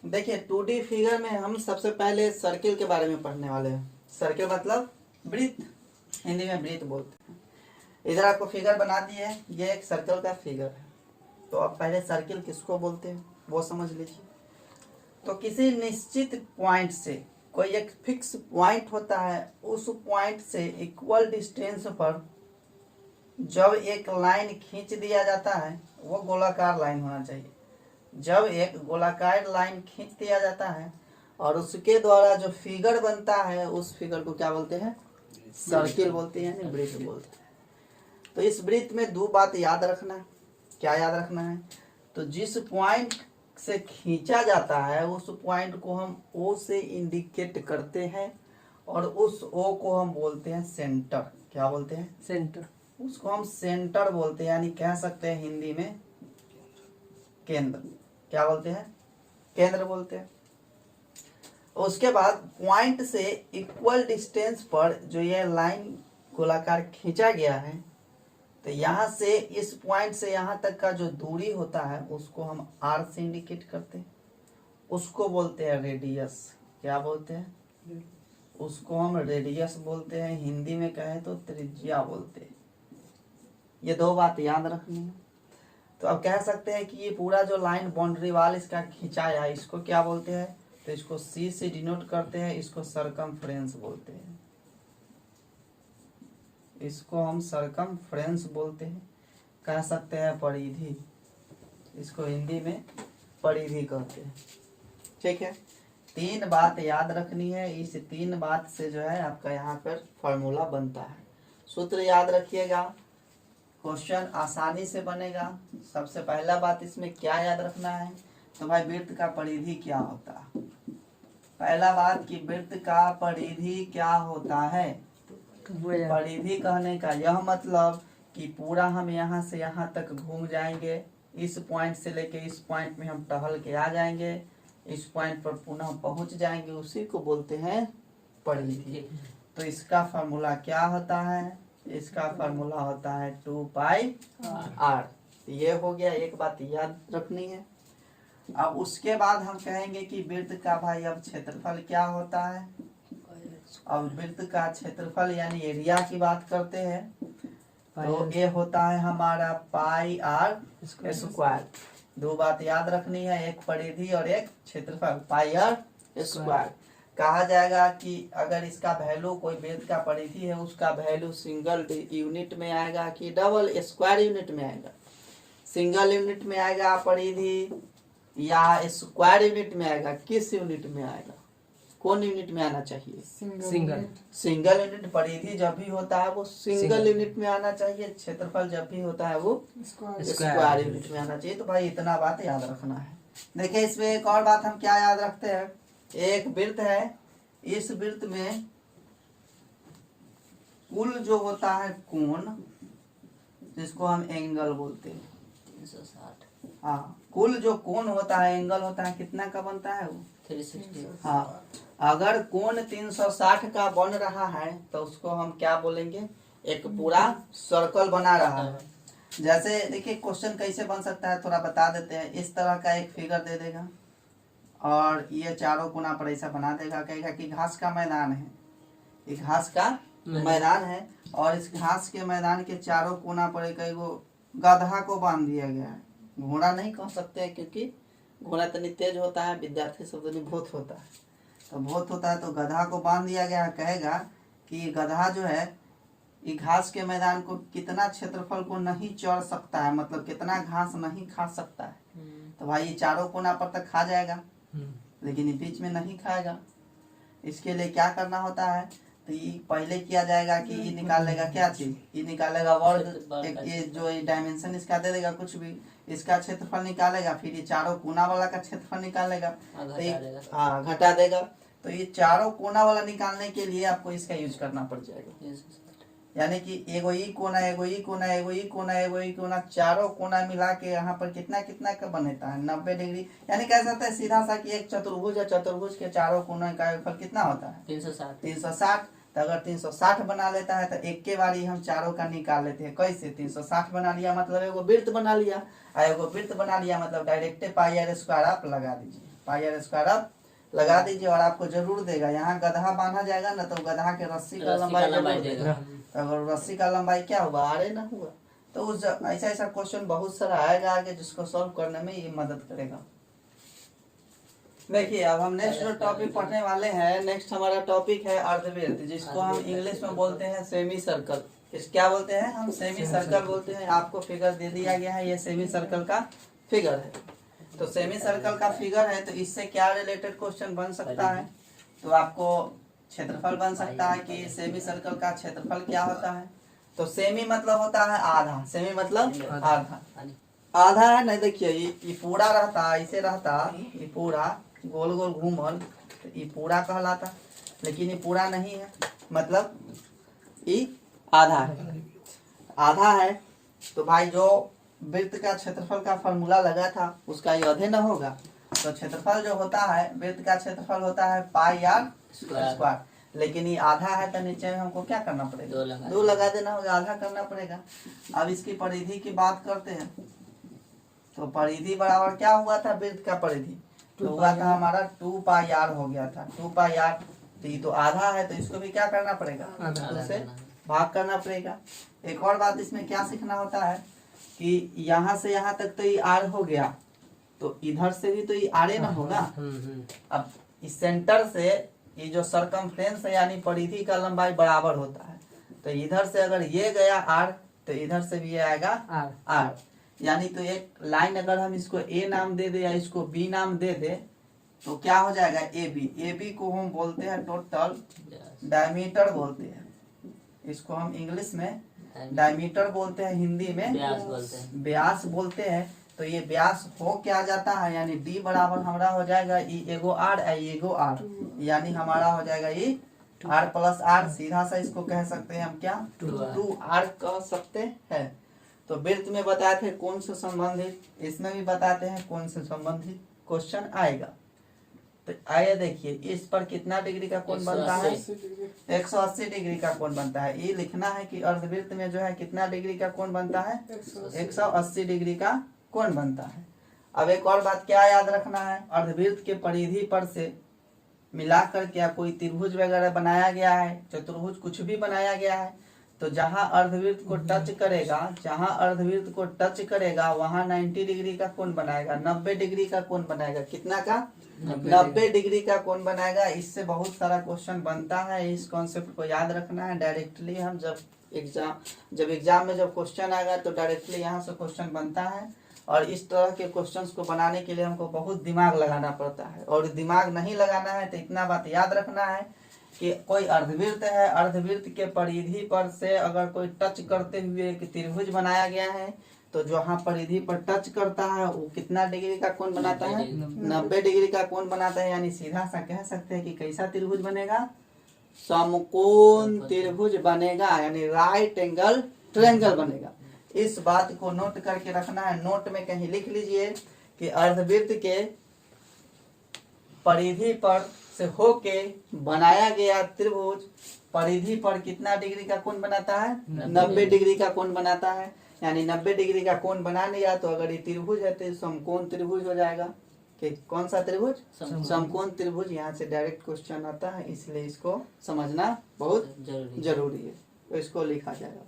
देखिए 2D figure में हम सबसे पहले सर्किल के बारे में पढ़ने वाले हैं। सर्किल मतलब वृत्त, हिंदी में वृत्त बोलते हैं। इधर आपको फिगर बना दिए है, ये एक सर्कल का फिगर है। तो अब पहले सर्किल किसको बोलते हैं वो समझ लीजिए। तो किसी निश्चित पॉइंट से, कोई एक फिक्स पॉइंट होता है, उस पॉइंट से इक्वल डिस्टेंस पर जब एक लाइन खींच दिया जाता है, वो गोलाकार लाइन होना चाहिए। जब एक गोलाकार लाइन खींच दिया जाता है और उसके द्वारा जो फिगर बनता है, उस फिगर को क्या बोलते हैं? सर्किल बोलते हैं, यानी वृत्त बोलते हैं। तो इस वृत्त में दो बात याद रखना है। क्या याद रखना है? तो जिस पॉइंट से खींचा जाता है उस पॉइंट को हम ओ से इंडिकेट करते हैं और उस ओ को हम बोलते हैं सेंटर। क्या बोलते हैं? सेंटर। उसको हम सेंटर बोलते हैं, यानी कह सकते हैं हिंदी में केंद्र। क्या बोलते हैं? केंद्र बोलते हैं। उसके बाद पॉइंट से इक्वल डिस्टेंस पर जो ये लाइन गोलाकार खींचा गया है, तो यहाँ से इस पॉइंट से यहाँ तक का जो दूरी होता है उसको हम आर से इंडिकेट करते हैं। उसको बोलते हैं रेडियस। क्या बोलते हैं? उसको हम रेडियस बोलते हैं, हिंदी में कहें तो त्रिज्या बोलते हैं। ये दो बात याद रखनी है। तो अब कह सकते हैं कि ये पूरा जो लाइन बाउंड्री वाल इसका खिंचाया है, इसको क्या बोलते हैं? तो इसको सी से डिनोट करते हैं, इसको सरकमफ्रेंस बोलते हैं। इसको हम सरकमफ्रेंस बोलते हैं, कह सकते हैं परिधि। इसको हिंदी में परिधि कहते हैं। ठीक है, तीन बात याद रखनी है। इस तीन बात से जो है आपका यहाँ पर फॉर्मूला बनता है। सूत्र याद रखिएगा, क्वेश्चन आसानी से बनेगा। सबसे पहला बात इसमें क्या याद रखना है? तो भाई वृत्त का परिधि क्या होता है? पहला बात कि वृत्त का परिधि क्या होता है? परिधि कहने का यह मतलब कि पूरा हम यहाँ से यहाँ तक घूम जाएंगे, इस पॉइंट से लेके इस पॉइंट में हम टहल के आ जाएंगे, इस पॉइंट पर पुनः पहुंच जाएंगे, उसी को बोलते हैं परिधि। तो इसका फार्मूला क्या होता है? इसका फार्मूला होता है 2πr। ये हो गया, एक बात याद रखनी है। अब उसके बाद हम कहेंगे कि वृत्त का भाई अब क्षेत्रफल क्या होता है। अब वृत्त का क्षेत्रफल यानी एरिया की बात करते हैं, तो ये होता है हमारा पाई आर स्क्वायर। दो बात याद रखनी है, एक परिधि और एक क्षेत्रफल, पाई आर स्क्वायर। कहा जाएगा कि अगर इसका वैल्यू, कोई वृत्त का परिधि है उसका वैल्यू सिंगल यूनिट में आएगा कि डबल स्क्वायर यूनिट में आएगा? सिंगल यूनिट में आएगा परिधि या स्क्वायर यूनिट में आएगा? किस यूनिट में आएगा? कौन यूनिट में आना चाहिए? Single unit. परिधि जब भी होता है वो सिंगल यूनिट में आना चाहिए, क्षेत्रफल जब भी होता है वो स्क्वायर यूनिट में आना चाहिए। तो भाई इतना बात याद रखना है। देखिए इसमें एक और बात हम क्या याद रखते हैं, एक वृत्त है, इस वृत्त में कुल जो होता है कोण, जिसको हम एंगल बोलते हैं, 360। हाँ, कुल जो कोण होता है, एंगल होता है, कितना का बनता है वो? 360। हाँ, अगर कोण 360 का बन रहा है तो उसको हम क्या बोलेंगे? एक पूरा सर्कल बना रहा है। जैसे देखिए क्वेश्चन कैसे बन सकता है थोड़ा बता देते हैं। इस तरह का एक फिगर दे देगा और ये चारों कोना पर ऐसा बना देगा, कहेगा कि घास का मैदान है, एक घास का मैदान है और इस घास के मैदान के चारों कोना पर एक गधा को बांध दिया गया है। घोड़ा नहीं कह सकते हैं क्योंकि घोड़ा इतनी तेज होता है, विद्यार्थी शब्द में भूत होता है, तो भूत होता है, तो गधा को बांध दिया गया है। कहेगा कि गधा जो है ये घास के मैदान को कितना क्षेत्रफल को नहीं चढ़ सकता है, मतलब कितना घास नहीं खा सकता है। तो भाई ये चारों कोना पर तक खा जाएगा, लेकिन ये बीच में नहीं खाएगा। इसके लिए क्या करना होता है? तो ये पहले किया जाएगा कि ये निकाल लेगा क्या चीज, ये निकालेगा वर्ग, एक ये जो डायमेंशन इसका दे देगा कुछ भी, इसका क्षेत्रफल निकालेगा, फिर ये चारों कोना वाला का क्षेत्रफल निकालेगा, हाँ घटा देगा। तो ये चारों कोना वाला निकालने के लिए आपको इसका यूज करना पड़ जाएगा। यानी कि एगो ई कोना, एगो ई कोना, एगो ई कोना, एगो ई कोना, चारों कोना मिला के यहाँ पर कितना कितना का बनता है? 90 डिग्री। यानी कह सकते हैं सीधा सा कि एक चतुर्भुज है, चतुर्भुज के चारों कोना का फल कितना होता है? 360। तो अगर 360 बना लेता है तो एक के बारी हम चारों का निकाल लेते हैं। कैसे? 360 बना लिया मतलब एगो वृत्त बना लिया, और एगो वृत्त बना लिया मतलब डायरेक्ट पाई आर स्क्वायर आप लगा दीजिए। पाई आर स्क्वायर आप लगा दीजिए और आपको जरूर देगा। यहाँ गधा बांधा जाएगा ना तो गधा के रस्सी का लंबाई जरूर देगा। तो अगर रस्सी का लंबाई क्या हुआ, आर ए ना हुआ, तो उस ऐसा ऐसा क्वेश्चन बहुत सारा आएगा आगे जिसको सॉल्व करने में ये मदद करेगा। देखिए अब हम नेक्स्ट जो टॉपिक पढ़ने वाले हैं, नेक्स्ट हमारा टॉपिक है अर्धवृत्त, जिसको हम इंग्लिश में बोलते हैं सेमी सर्कल। क्या बोलते हैं हम? सेमी सर्कल बोलते हैं। आपको फिगर दे दिया गया है, ये सेमी सर्कल का फिगर है। तो सेमी सर्कल का फिगर है तो इससे क्या रिलेटेड क्वेश्चन बन सकता है? तो आपको क्षेत्रफल बन सकता है कि सेमी सर्कल का क्षेत्रफल क्या होता है। तो सेमी मतलब होता है आधा, सेमी मतलब आधा, आधा है नहीं। देखिए ये पूरा रहता, इसे रहता, ये पूरा गोल गोल घूमल, तो ये पूरा कहलाता, लेकिन ये पूरा नहीं है, मतलब ये आधा है। आधा है तो भाई जो वृत्त का क्षेत्रफल का फॉर्मूला लगा था उसका ये आधे न होगा। तो क्षेत्रफल जो होता है, वृत्त का क्षेत्रफल होता है पाई आर स्क्वायर, लेकिन ये आधा है तो नीचे में हमको क्या करना पड़ेगा? दो लगा देना होगा, आधा करना पड़ेगा। अब इसकी परिधि की बात करते हैं। तो परिधि बराबर क्या हुआ था? वृत्त का परिधि तो हुआ था हमारा 2 पाई आर हो गया था। 2 पाई आर, तो ये तो आधा है तो इसको भी क्या करना पड़ेगा? उससे भाग करना पड़ेगा। एक और बात इसमें क्या सीखना होता है कि यहाँ से यहाँ तक तो ये आर हो गया, तो इधर से भी तो ये आर ना होगा। अब इस सेंटर से ये जो सरकमफ्रेंस है यानी परिधि का लंबाई बराबर होता है, तो इधर से अगर ये गया आर तो इधर से भी ये आएगा आर। यानी तो एक लाइन अगर हम इसको ए नाम दे दे या इसको बी नाम दे दे तो क्या हो जाएगा? A B. ए बी को हम बोलते हैं टोटल डायमीटर बोलते हैं, इसको हम इंग्लिश में डायमीटर बोलते हैं, हिंदी में व्यास बोलते हैं। तो ये व्यास हो क्या जाता है, यानी डी बराबर हमारा हो जाएगा ई एगो आर एगो आर, यानी हमारा हो जाएगा ये आर प्लस आर। सीधा सा इसको कह सकते हैं हम क्या? 2r कह सकते हैं। तो वृत्त में बताए थे कौन से संबंधित, इसमें भी बताते हैं कौन से संबंधित क्वेश्चन आएगा। तो आइए देखिए इस पर कितना डिग्री का कोण बनता है? 180 डिग्री का कोण बनता है। ये लिखना है कि अर्धवृत्त में जो है कितना डिग्री का कोण बनता है? 180 डिग्री का कोण बनता है। अब एक और बात क्या याद रखना है, अर्धवृत्त के परिधि पर से मिलाकर क्या कोई त्रिभुज वगैरह बनाया गया है, चतुर्भुज कुछ भी बनाया गया है, तो जहां अर्धवृत्त को टच करेगा, जहां अर्धवृत्त को टच करेगा वहां 90 डिग्री का कोण बनाएगा, 90 डिग्री का कोण बनाएगा। कितना का? 90 डिग्री का कोण बनाएगा। इससे बहुत सारा क्वेश्चन बनता है, इस कॉन्सेप्ट को याद रखना है। डायरेक्टली हम जब एग्जाम में जब क्वेश्चन आएगा तो डायरेक्टली यहाँ से क्वेश्चन बनता है। और इस तरह के क्वेश्चंस को बनाने के लिए हमको बहुत दिमाग लगाना पड़ता है, और दिमाग नहीं लगाना है तो इतना बात याद रखना है कि कोई अर्धवृत्त है, अर्धवृत्त के परिधि पर से अगर कोई टच करते हुए एक त्रिभुज बनाया गया है तो जहाँ परिधि पर टच करता है वो कितना डिग्री का कोण बनाता है? 90 डिग्री का कोण बनाता है। यानी सीधा सा कह सकते हैं कि कैसा त्रिभुज बनेगा? समकोण त्रिभुज बनेगा, यानी राइट एंगल ट्रायंगल बनेगा। इस बात को नोट करके रखना है, नोट में कहीं लिख लीजिए कि अर्धवृत्त के परिधि पर से होके बनाया गया त्रिभुज परिधि पर कितना डिग्री का कोण बनाता है? 90 डिग्री का कोण बनाता है। यानी 90 डिग्री का कोण बना लिया तो अगर ये त्रिभुज है तो समकोण त्रिभुज हो जाएगा। कि कौन सा त्रिभुज? समकोण त्रिभुज। यहाँ से डायरेक्ट क्वेश्चन आता है, इसलिए इसको समझना बहुत जरूरी है, तो इसको लिखा जाएगा।